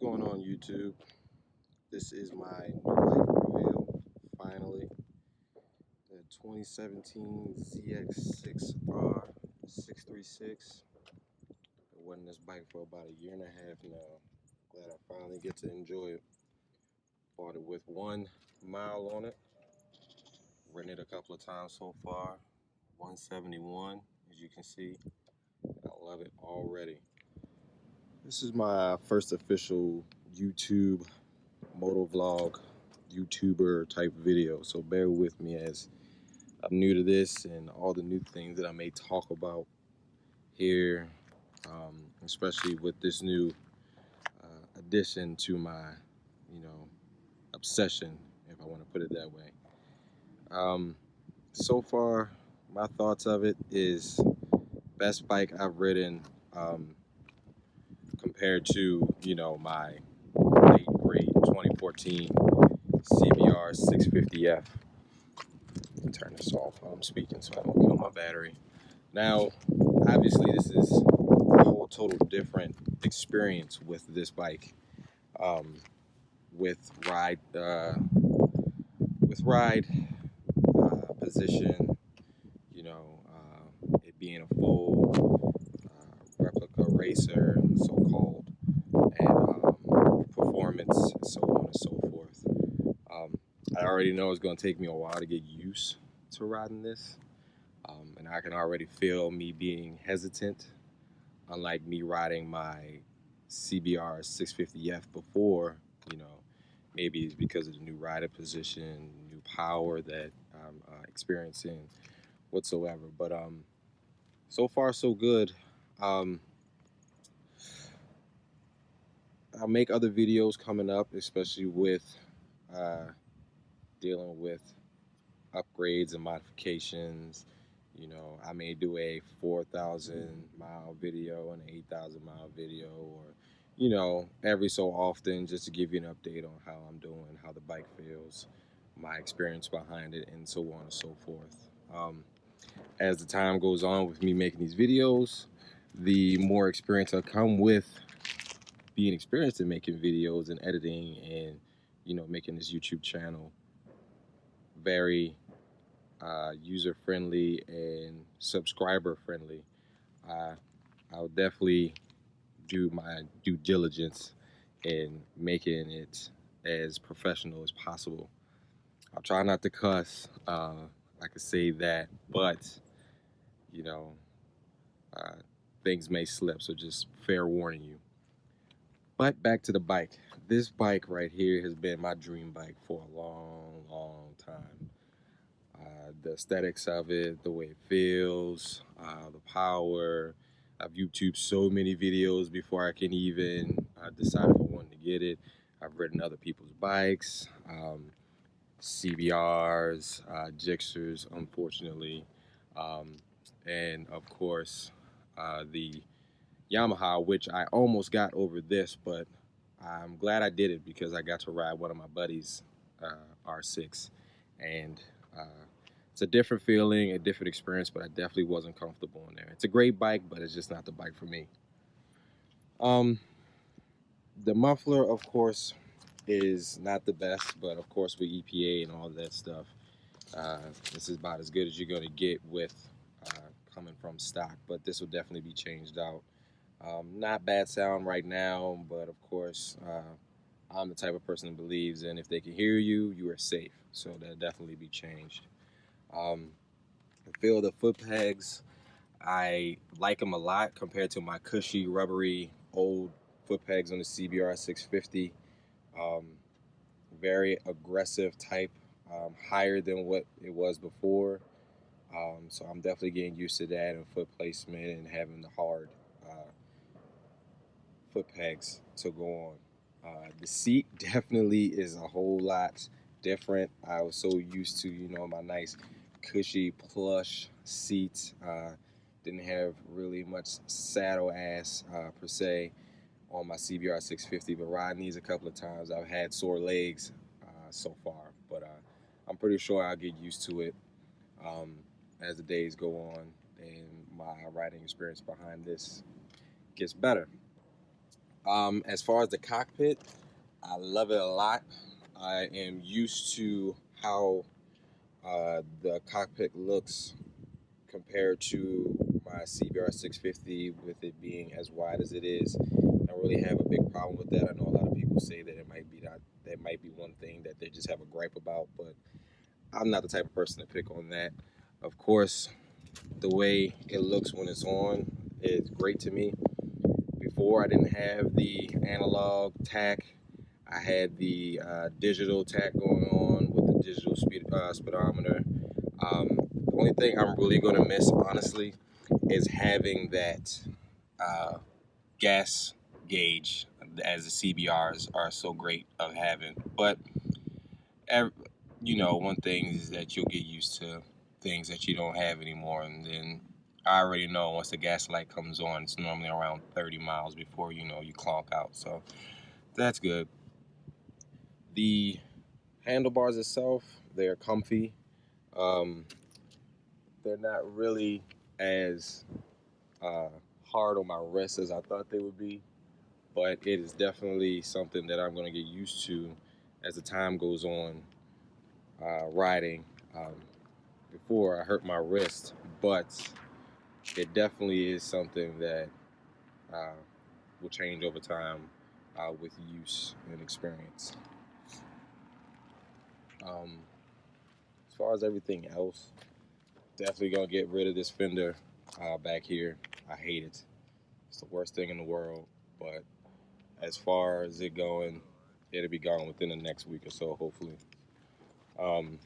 Going on YouTube? This is my new bike reveal. Finally, the 2017 ZX6R 636. I've been wanting this bike for about a year and a half now. Glad I finally get to enjoy it. Bought it with 1 mile on it. Ridden it a couple of times so far. 171, as you can see. I love it already. This is my first official YouTube motovlog YouTuber type video, so bear with me as I'm new to this and all the new things that I may talk about here, especially with this new addition to my, obsession, if I want to put it that way. So far, my thoughts of it is best bike I've ridden compared to, my late great 2014 CBR 650F. Turn this off while I'm speaking so I don't kill my battery. Now, obviously, this is a whole total different experience with this bike. With ride, position, it being a full replica racer, so-called, and performance, so on and so forth. I already know it's going to take me a while to get used to riding this. And I can already feel me being hesitant, unlike me riding my CBR 650F before. Maybe it's because of the new rider position, new power that I'm experiencing whatsoever. But so far so good. I'll make other videos coming up, especially with dealing with upgrades and modifications. I may do a 4,000 mile video and an 8,000 mile video, or every so often, just to give you an update on how I'm doing, how the bike feels, my experience behind it, and so on and so forth. As the time goes on with me making these videos, the more experience I come with being experienced in making videos and editing and making this YouTube channel very user friendly and subscriber friendly. I'll definitely do my due diligence in making it as professional as possible. I'll try not to cuss. I could say that, but you know, uh, things may slip, so just fair warning you. But back to the bike. This bike right here has been my dream bike for a long, long time. The aesthetics of it, the way it feels, the power. I've YouTubed so many videos before I can even decide if I wanted to get it. I've ridden other people's bikes, CBRs, Gixxers, unfortunately, and of course the Yamaha, which I almost got over this, but I'm glad I did it because I got to ride one of my buddies' R6, and uh, it's a different feeling, a different experience, but I definitely wasn't comfortable in there. It's a great bike, but it's just not the bike for me. The muffler, of course, is not the best, but of course with EPA and all that stuff, this is about as good as you're going to get with coming from stock, but this will definitely be changed out. Not bad sound right now, but of course, I'm the type of person that believes in if they can hear you, you are safe. So that'll definitely be changed. I feel the foot pegs, I like them a lot compared to my cushy, rubbery, old foot pegs on the CBR 650. Um, Very aggressive type, higher than what it was before. So I'm definitely getting used to that and foot placement and having the hard foot pegs to go on. The seat definitely is a whole lot different. I was so used to, my nice cushy plush seats. Didn't have really much saddle ass per se on my CBR 650, but riding these a couple of times, I've had sore legs so far. But I'm pretty sure I'll get used to it um, as the days go on and my riding experience behind this gets better. As far as the cockpit, I love it a lot. I am used to how the cockpit looks compared to my CBR 650, with it being as wide as it is. I don't really have a big problem with that. I know a lot of people say that that might be one thing that they just have a gripe about, but I'm not the type of person to pick on that. Of course, the way it looks when it's on is great to me. Before, I didn't have the analog tack. I had the digital tack going on with the digital speedometer. The only thing I'm really going to miss, honestly, is having that gas gauge, as the CBRs are so great of having. But one thing is that you'll get used to things that you don't have anymore, and then I already know once the gas light comes on, it's normally around 30 miles before you clonk out. So that's good. The handlebars itself, they're comfy. Um, they're not really as uh, hard on my wrist as I thought they would be, but it is definitely something that I'm going to get used to as the time goes on riding. Before, I hurt my wrist, but it definitely is something that uh, will change over time with use and experience. As far as everything else, definitely gonna get rid of this fender back here. I hate it. It's the worst thing in the world. But as far as it going, it'll be gone within the next week or so, hopefully. Um,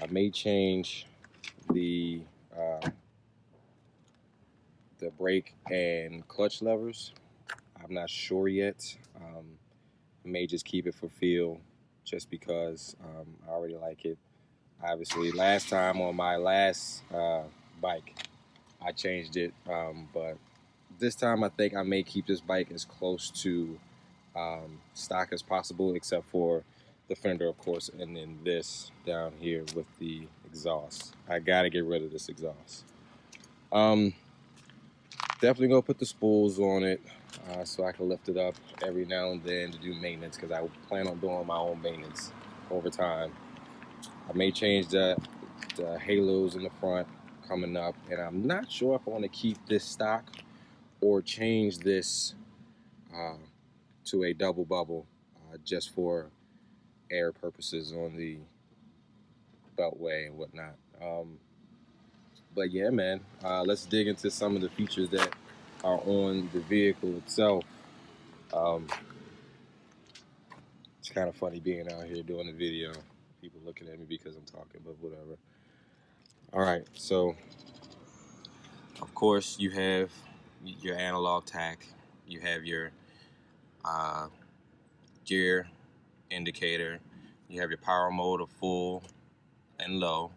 I may change the uh, the brake and clutch levers. I'm not sure yet. I may just keep it for feel, just because I already like it. Obviously, last time on my last bike, I changed it, but this time I think I may keep this bike as close to stock as possible, except for the fender, of course, and then this down here with the exhaust. I gotta get rid of this exhaust. Definitely gonna put the spools on it so I can lift it up every now and then to do maintenance, because I plan on doing my own maintenance over time. I may change the halos in the front coming up, and I'm not sure if I want to keep this stock or change this to a double bubble just for air purposes on the beltway and whatnot. But yeah, man, let's dig into some of the features that are on the vehicle itself. Um, it's kind of funny being out here doing the video, people looking at me because I'm talking, but whatever. All right, so of course you have your analog tack, you have your gear indicator, you have your power mode of full and low.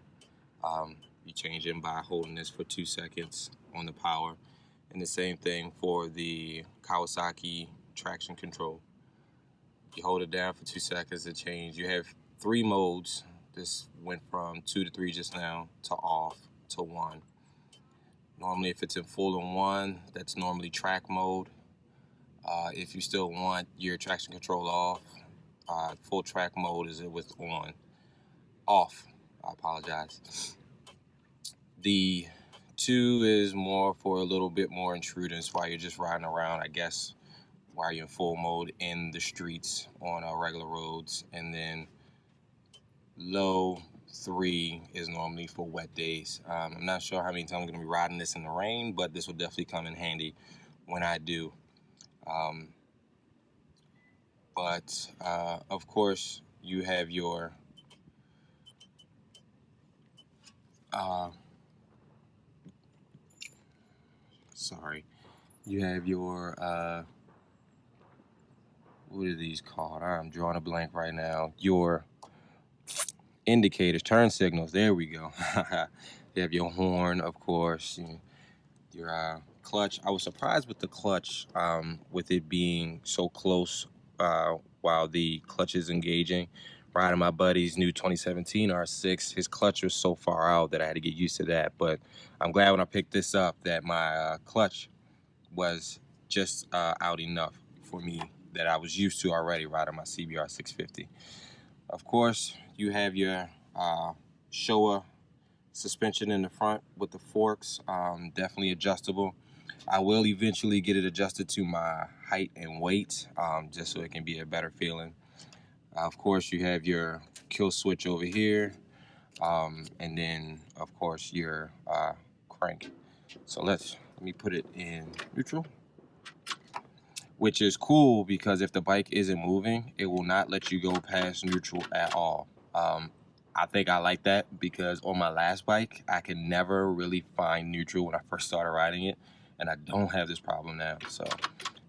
You change them by holding this for 2 seconds on the power, and the same thing for the Kawasaki traction control. You hold it down for 2 seconds to change. You have 3 modes. This went from 2 to 3 just now, to off, to 1. Normally, if it's in full and 1, that's normally track mode. If you still want your traction control off, full track mode is with off. I apologize. The 2 is more for a little bit more intruders while you're just riding around, I guess, while you're in full mode in the streets on regular roads. And then low 3 is normally for wet days. I'm not sure how many times I'm going to be riding this in the rain, but this will definitely come in handy when I do. But of course, you have your you have your what are these called? I'm drawing a blank right now. Your indicators, turn signals. There we go. You have your horn, of course. Your clutch. I was surprised with the clutch, with it being so close while the clutch is engaging. Riding my buddy's new 2017 R6, his clutch was so far out that I had to get used to that. But I'm glad when I picked this up that my clutch was just out enough for me that I was used to already riding my CBR 650. Of course, you have your Showa suspension in the front with the forks, definitely adjustable. I will eventually get it adjusted to my height and weight, just so it can be a better feeling. Of course, you have your kill switch over here, and then of course your crank. So let me put it in neutral, which is cool because if the bike isn't moving, it will not let you go past neutral at all. I think I like that because on my last bike, I could never really find neutral when I first started riding it, and I don't have this problem now. So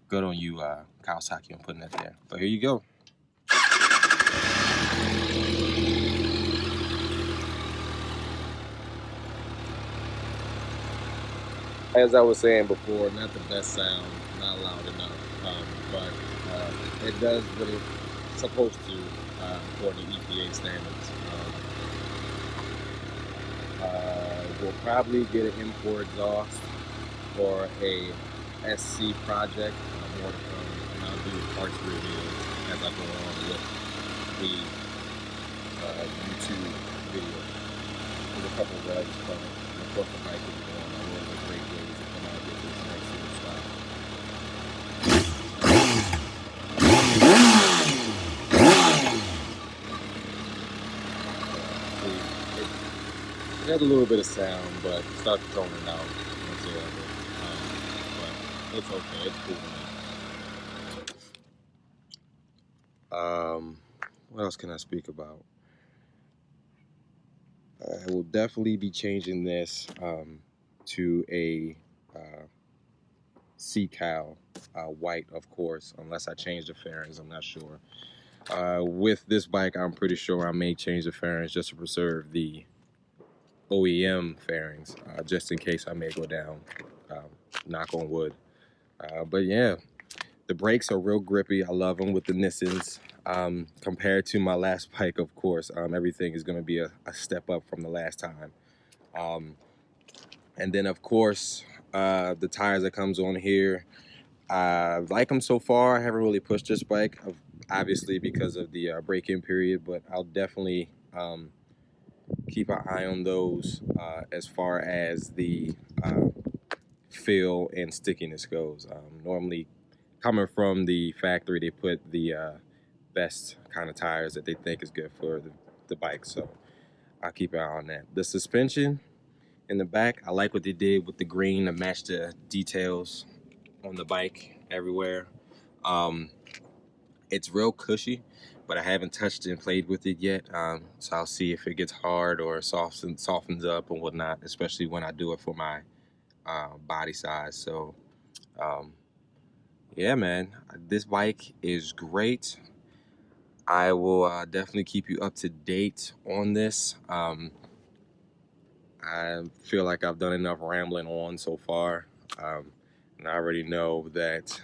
good on you, Kawasaki, on putting that there. But here you go. As I was saying before, not the best sound, not loud enough, but it does what it's supposed to according to EPA standards. We'll probably get an import exhaust or a SC project, more to come, and I'll do parts reviews as I go on with the YouTube video. There's a couple of revs coming, and of course the bike will be on. I will have great ways to come out with this nice little style. It has a little bit of sound, but start toning it out whatsoever. But it's okay, it's cool. What else can I speak about? I will definitely be changing this to a C-Cal white, of course, unless I change the fairings, I'm not sure. With this bike, I'm pretty sure I may change the fairings just to preserve the OEM fairings, just in case I may go down, knock on wood. But yeah, the brakes are real grippy. I love them with the Nissans. Compared to my last bike, of course, everything is going to be a step up from the last time. And then, of course, the tires that comes on here, I like them so far. I haven't really pushed this bike, obviously because of the break-in period, but I'll definitely keep an eye on those as far as the feel and stickiness goes. Normally, coming from the factory, they put the best kind of tires that they think is good for the bike, so I'll keep an eye on that. The suspension in the back, I like what they did with the green to match the details on the bike everywhere. It's real cushy, but I haven't touched and played with it yet, so I'll see if it gets hard or softens up and whatnot, especially when I do it for my body size. So yeah, man, this bike is great. I will definitely keep you up to date on this. I feel like I've done enough rambling on so far, and I already know that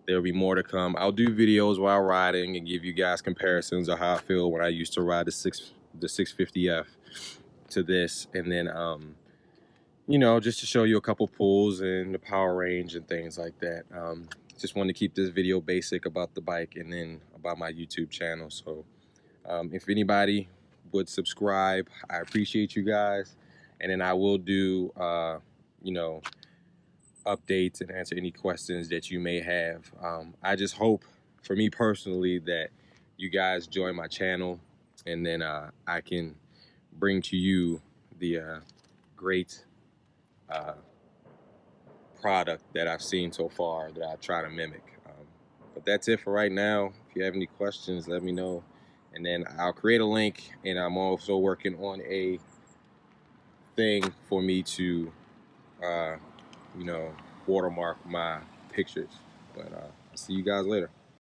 there will be more to come. I'll do videos while riding and give you guys comparisons of how I feel when I used to ride the 650F to this, and then you know, just to show you a couple pulls and the power range and things like that. Just wanted to keep this video basic about the bike and then about my YouTube channel. So if anybody would subscribe, I appreciate you guys. And then I will do, you know, updates and answer any questions that you may have. I just hope, for me personally, that you guys join my channel, and then I can bring to you the great product that I've seen so far that I try to mimic. But that's it for right now. If you have any questions, let me know. And then I'll create a link, and I'm also working on a thing for me to, you know, watermark my pictures. But I'll see you guys later.